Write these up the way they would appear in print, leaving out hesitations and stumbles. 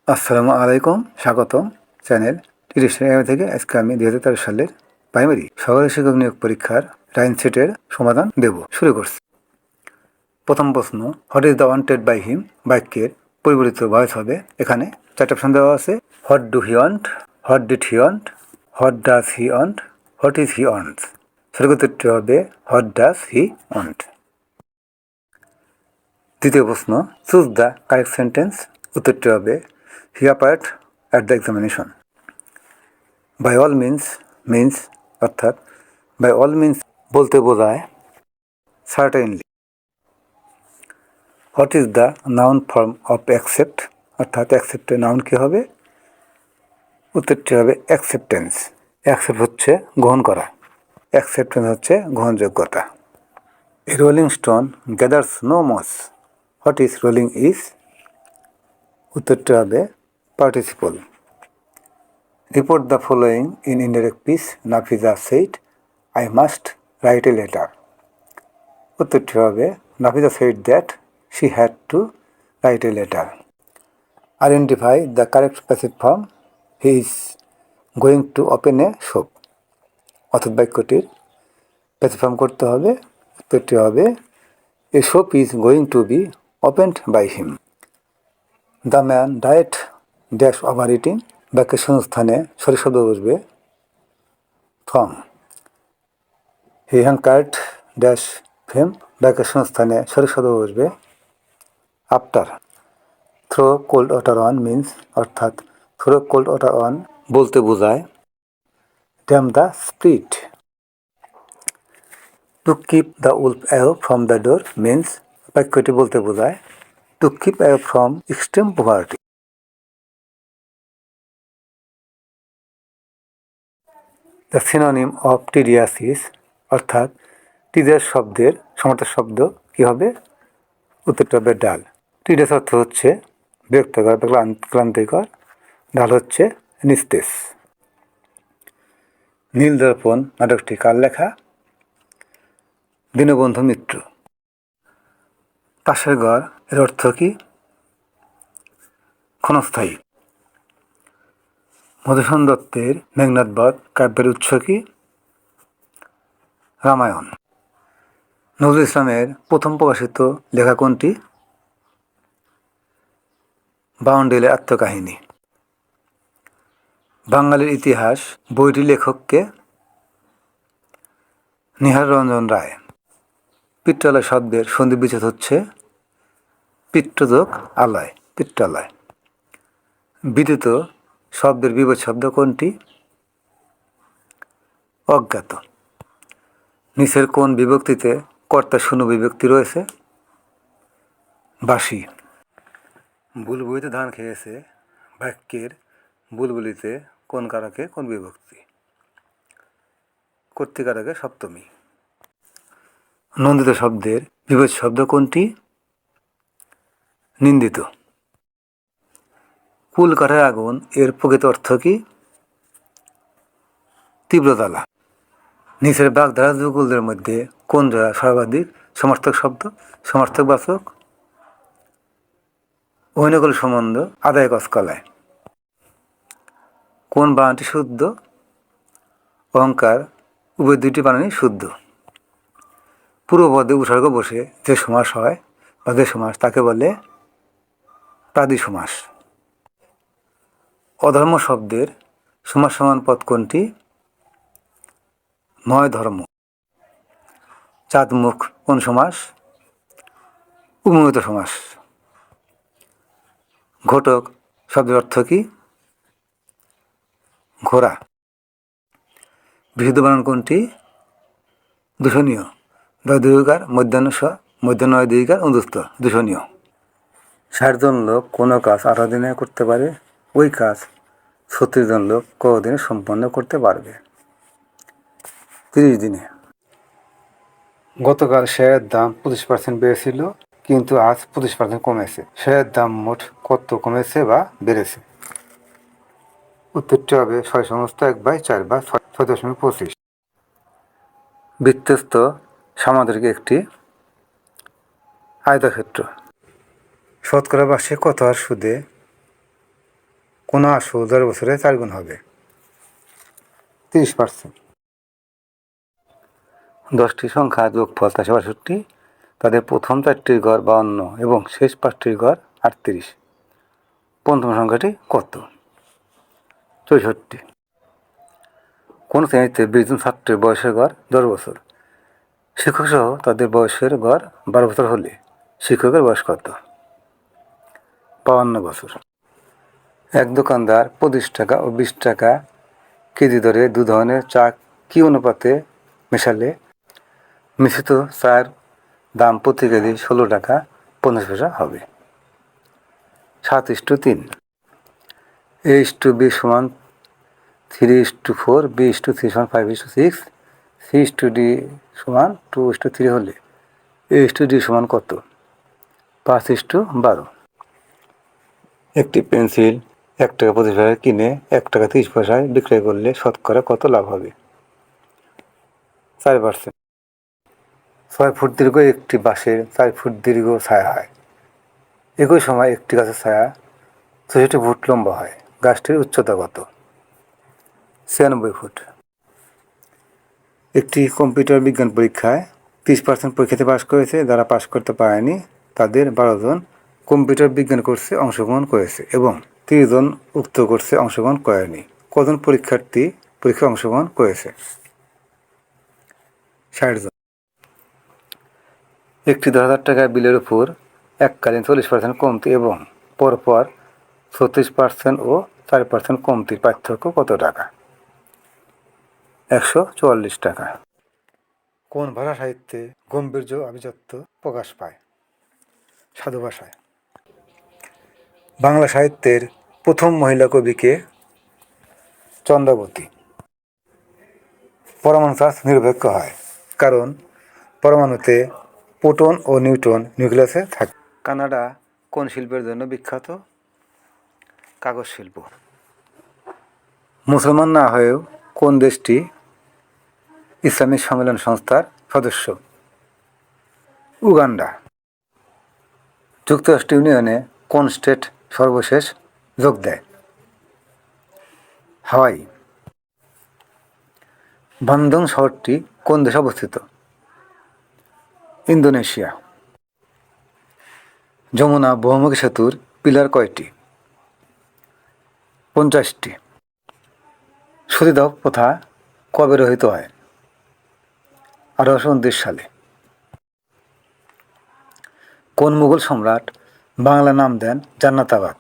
আসসালামু আলাইকুম, স্বাগতম চ্যানেল টিউটোরিয়াল থেকে। আজকে আমি 2013 সালের প্রাইমারি সহকারী শিক্ষক নিয়োগ পরীক্ষার লাইন সেটের সমাধান দেব। শুরু করছি। প্রথম প্রশ্ন, what is the wanted by him বাক্যের পরিবর্তিত ভয়েস হবে। এখানে চারটা অপশন দেওয়া আছে: what do he want, what did he want, what does he want, what is he wants. সঠিক উত্তরটি হবে হোয়াট ডাজ হি ওয়ান্ট। দ্বিতীয় প্রশ্ন, চুজ দ্য কারেক্ট সেন্টেন্স। উত্তরটি হবে he appeared at the examination. By all means অর্থাৎ by all means বলতে বোঝায় certainly. What is the noun form of accept, অর্থাৎ অ্যাকসেপ্টের নাউন কী হবে? উত্তরটি হবে অ্যাকসেপ্টেন্স। অ্যাকসেপ্ট হচ্ছে গ্রহণ করা, অ্যাকসেপ্টেন্স হচ্ছে গ্রহণযোগ্যতা। A rolling stone gathers no moss. What is rolling is? উত্তরটি হবে participle. Report the following in indirect speech. Nafiza said I must write a letter. উত্তরটি হবে Nafiza said that she had to write a letter. Identify the correct passive form. He is going to open a shop. অর্থাৎ বাক্যটির passive form করতে হবে। উত্তরটি হবে a shop is going to be opened by him. The man diet dash over eating. বাক্যের শূন্যস্থানে সঠিক শব্দ বসবে ফ্রম। He হ্যাঙ্কার্ড dash fame. বাক্যের শূন্যস্থানে সঠিক শব্দ বসবে after. Throw cold water on means অর্থাৎ থ্রো কোল্ড ওয়াটার অন বলতে বোঝায় damp the spirit. To keep the wolf away from the door means বাক্যটি বলতে বোঝায় to keep away from extreme poverty. The synonym of tedious is অর্থাৎ tedious শব্দের সমার্থক শব্দ কী হবে? উত্তরটা হবে ডাল। টিডিয়াস অর্থ হচ্ছে বিরক্তকর বা ক্লান্তিকর, ডাল হচ্ছে নিস্তেজ। নীল দর্পণ নাটকটি কার লেখা? দীনবন্ধু মিত্র। তাসের ঘর এর অর্থ কী? ক্ষণস্থায়ী। মধুসূদন দত্তের মেঘনাদ বধ কাব্যের উৎস কী? রামায়ণ। নজরুল ইসলামের প্রথম প্রকাশিত লেখা কোনটি? বাউন্ডুলের আত্মকাহিনী। বাঙালির ইতিহাস বইটির লেখককে? নিহার রঞ্জন রায়। পিত্রালয় শব্দের সন্ধি বিচ্ছেদ হচ্ছে পিত্রযোগ আলয়, পিত্রালয়। বিদিত শব্দের বিপরীত শব্দ কোনটি? অজ্ঞাত। নিচের কোন বিভক্তিতে কর্তা শূন্য বিভক্তি রয়েছে? বাসি। বুলবুলিতে ধান খেয়েছে বাক্যের বুলবুলিতে কোন কারকে কোন বিভক্তি? কর্তৃকারকে সপ্তমী। নন্দিত শব্দের বিপরীত শব্দ কোনটি? নিন্দিত। কুল কাঠের আগুন এর প্রকৃত অর্থ কী? তীব্রতালা। নিচের বাগধারা যুগলদের মধ্যে কোন জোড়া সর্বাধিক সমার্থক শব্দ? সমার্থকবাচক ঐনকল সম্বন্ধ আদায় কসকলায়। কোন বানানটি শুদ্ধ? অহংকার উভয় দুইটি বানানই শুদ্ধ। পূর্বপদে উপসর্গ বসে যে সমাস হয় বা যে সমাস তাকে বলে প্রাদি সমাস। অধর্ম শব্দের সমাস সমান পদ কোনটি? নয় ধর্ম। চাঁদমুখ কোন সমাস? উপমিত সমাস। ঘটক শব্দের অর্থ কী? ঘোড়া। বিশুদ্ধ বানান কোনটি? দূষণীয়। দীর্ঘকার মধ্যাহ্নয় দীর্ঘকার অনুদুস্থ দূষণীয়। 60 জন লোক কোনো কাজ 18 দিনে করতে পারে, ওই কাজ 36 জন লোক কতদিনে সম্পন্ন করতে পারবে? 30 দিনে। গতকাল শেয়ারের দাম 25% বেড়েছিল, কিন্তু আজ 25% কমেছে। শেয়ারের দাম মোট কত কমেছে বা বেড়েছে? উত্তরটি হবে 6/1/4 বা 6.25। বৃত্তস্থ সামান্তরিক একটি আয়তক্ষেত্র। শতকরা বার্ষিক কত হার সুদে কোনো আসু 10 বছরে 4 গুণ হবে 30%। 10টি সংখ্যা যোগফল 462, তাদের প্রথম 4টির গড় 52 এবং শেষ 5টির গড় 38। পঞ্চম সংখ্যাটি কত? 64। কোন শ্রেণীতে 20 জন ছাত্রের বয়সের গড় 10 বছর? শিক্ষক সহ তাদের বয়সের গড় 12 বছর হলে শিক্ষকের বয়স কত? 52 বছর। এক দোকানদার 25 টাকা ও 20 টাকা কেজি দরে দু ধরনের চা কি অনুপাতে মেশালে মিশ্রিত চার দাম প্রতি কেজি 16 টাকা 50 পয়সা হবে? 7:3। A:B সমান 3:4, B:3 সমান 5:6, C:D সমান 2:3 হলে A:D সমান কত? 5:12। একটি পেন্সিল 1 টাকা 25 পয়সায় কিনে 1 টাকা 30 পয়সায় বিক্রয় করলে শতকরা কত লাভ হবে? 4%। 6 ফুট দীর্ঘ একটি বাঁশের 4 ফুট দীর্ঘ ছায়া হয়। একই সময় একটি গাছের ছায়া 66 ফুট লম্বা হয়। গাছটির উচ্চতা কত? 96 ফুট। একটি কম্পিউটার বিজ্ঞান পরীক্ষায় 30% পরীক্ষাতে পাশ করেছে, যারা পাশ করতে পারেনি তাদের 12 জন কম্পিউটার বিজ্ঞান কোর্সে অংশগ্রহণ করেছে এবং 30 জন উক্ত কোর্সে অংশগ্রহণ করেনি। কজন পরীক্ষার্থী পরীক্ষায় অংশগ্রহণ করেছে? 60 জন। একটি 10,000 টাকার বিলের উপর এককালীন 40% কমতি এবং পরপর 36% ও 4% কমতির পার্থক্য কত টাকা? 144 টাকা। কোন ভাষা সাহিত্যে গম্ভীর্য আভিজাত্য প্রকাশ পায়? সাধু ভাষায়। বাংলা সাহিত্যের প্রথম মহিলা কবি কে? চন্দ্রাবতী। পরমাণু চার্জ নিরপেক্ষ হয় কারণ পরমাণুতে প্রোটন ও নিউট্রন নিউক্লিয়াসে থাকে। কানাডা কোন শিল্পের জন্য বিখ্যাত? কাগজ শিল্প। মুসলমান না হয়েও কোন দেশটি ইসলামিক সম্মেলন সংস্থার সদস্য? উগান্ডা। যুক্তরাষ্ট্র ইউনিয়নে কোন স্টেট সর্বশেষ যোগ দেয়? হাওয়াই। বান্দং শহরটি কোন দেশে অবস্থিত? ইন্দোনেশিয়া। যমুনা বহুমুখী সেতুর পিলার কয়টি? 50টি। সতীদাহ প্রথা কবে রহিত হয়? 1829 সালে। কোন মুঘল সম্রাট বাংলা নাম দেন জান্নাতাবাদ?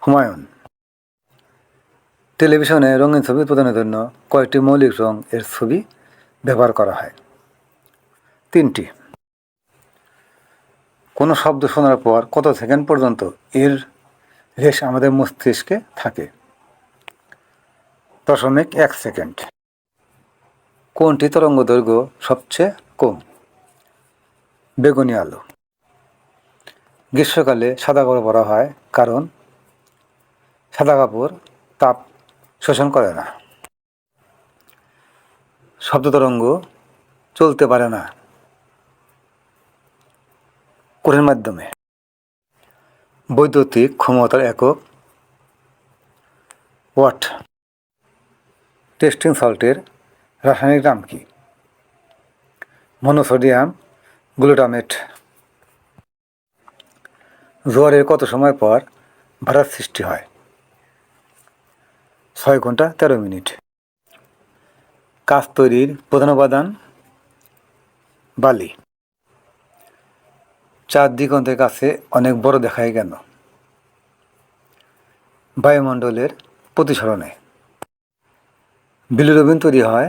হুমায়ুন। টেলিভিশনে রঙিন ছবি উৎপাদনের জন্য কয়টি মৌলিক রং এর ছবি ব্যবহার করা হয়? 3টি। কোনো শব্দ শোনার পর কত সেকেন্ড পর্যন্ত এর রেশ আমাদের মস্তিষ্কে থাকে? 0.1 সেকেন্ড। কোনটি তরঙ্গ দৈর্ঘ্য সবচেয়ে কম? বেগুনি আলো। গ্রীষ্মকালে সাদা কাপড় পরা হয় কারণ সাদা কাপড় তাপ শোষণ করে না। শব্দ তরঙ্গ চলতে পারে না কোণের মাধ্যমে। বৈদ্যুতিক ক্ষমতার একক ওয়াট। টেস্টিং সল্টের রাসায়নিক নাম কি? Monosodium glutamate. জোয়ারের কত সময় পর ভাটার সৃষ্টি হয়? 6 ঘন্টা 13 মিনিট। কাঁচ তৈরির প্রধান উপাদান? বালি। চাঁদ দিগন্তের কাছে অনেক বড় দেখায় কেন? বায়ুমণ্ডলের প্রতিসরণে। বিলিরুবিন তৈরি হয়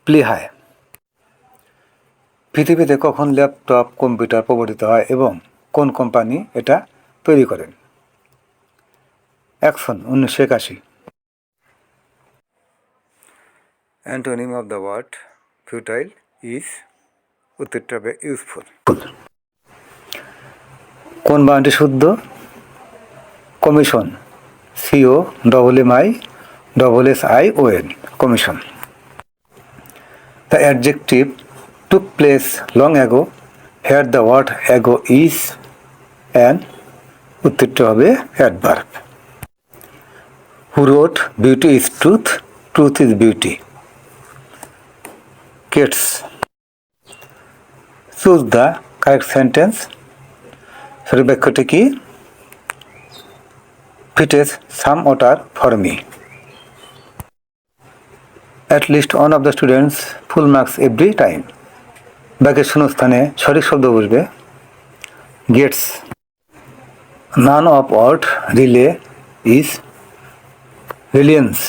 প্লীহায়। পৃথিবীতে কখন ল্যাপটপ কম্পিউটার প্রবর্তিত হয় এবং কোন কোম্পানি এটা তৈরি করেন? অ্যাকসন 1981। Antonym of the word futile is? উত্তরটা হবে ইউজফুল। কোন বানানটি শুদ্ধ? Commission. COMMISSION commission. The adjective took place long ago, here the word ago is an উত্তরটা হবে adverb. Who wrote beauty is truth, truth is beauty. Keats. Choose the correct sentence. সঠিক বাক্যটি কি? Fetch some water for me. At least one of the students full marks every time. বাক্যের শূন্যস্থানে সঠিক শব্দ বসবে Gates. None of what relay is reliance.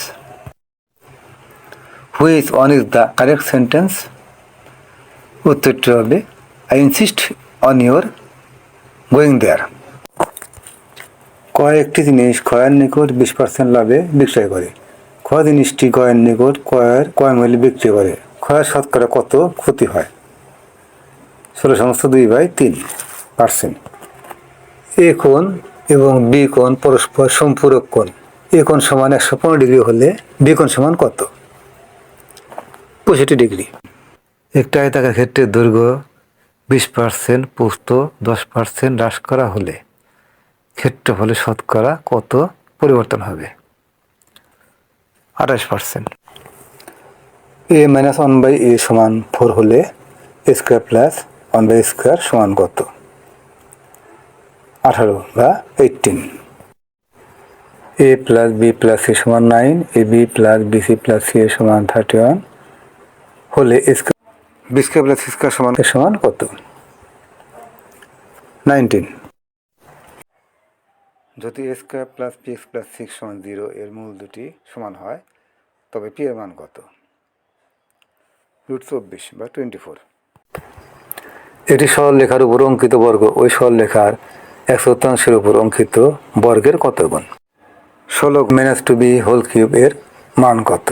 Which one is the correct sentence? উত্তরটি হবে I insist on your going there. কয়েকটি জিনিস ক্রয়ের নিকট 20% লাভে বিক্রয় করে। ক্রয় জিনিসটি ক্রয়ের নিকট ক্রয় মূল্যে বিক্রি করে। ক্রয়ের শতকরা কত ক্ষতি হয়? 16/2/3%। এ কোণ এবং বি কোণ পরস্পর সম্পূরক কোণ। এ কোণ সমান 115 ডিগ্রি হলে বি কোণ সমান কত? 65 ডিগ্রি। একটা আয়তাকার ক্ষেত্রের দৈর্ঘ্য 20% প্রস্থ 10% হ্রাস করা হলে ক্ষেত্রফলে শতকরা কত পরিবর্তন হবে? 28%। a - 1/a সমান 4 হলে a square plus 1/a square সমান কত? 18/18। a plus b plus c সমান 9, ab plus bc plus ca সমান 31 হলে b square plus c square সমান কত? 19। যদি a square plus bx plus 6 সমান 0 এর মূল দুটি সমান হয় তবে p এর মান কত? √24/24। এটি সরলরেখার উপর অঙ্কিত বর্গ ওই সরলরেখার 1/4 উপর অঙ্কিত বর্গের কত গুণ? 16 - 2b হোল কিউব এর মান কত?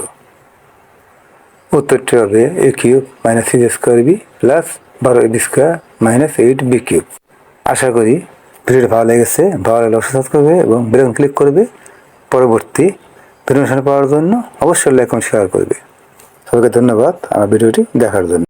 উত্তরটি হবে a cube - 6 square b plus 12ab square - 8b cube. আশা করি ভিডিওটি ভালো লেগেছে। ভালো লাগলে অবশ্যই সাবস্ক্রাইব করবে এবং বেল আইকন ক্লিক করবে। পরবর্তী নোটিফিকেশন পাওয়ার জন্য অবশ্যই লাইক এবং শেয়ার করবে। সবাইকে ধন্যবাদ আমার ভিডিওটি দেখার জন্য।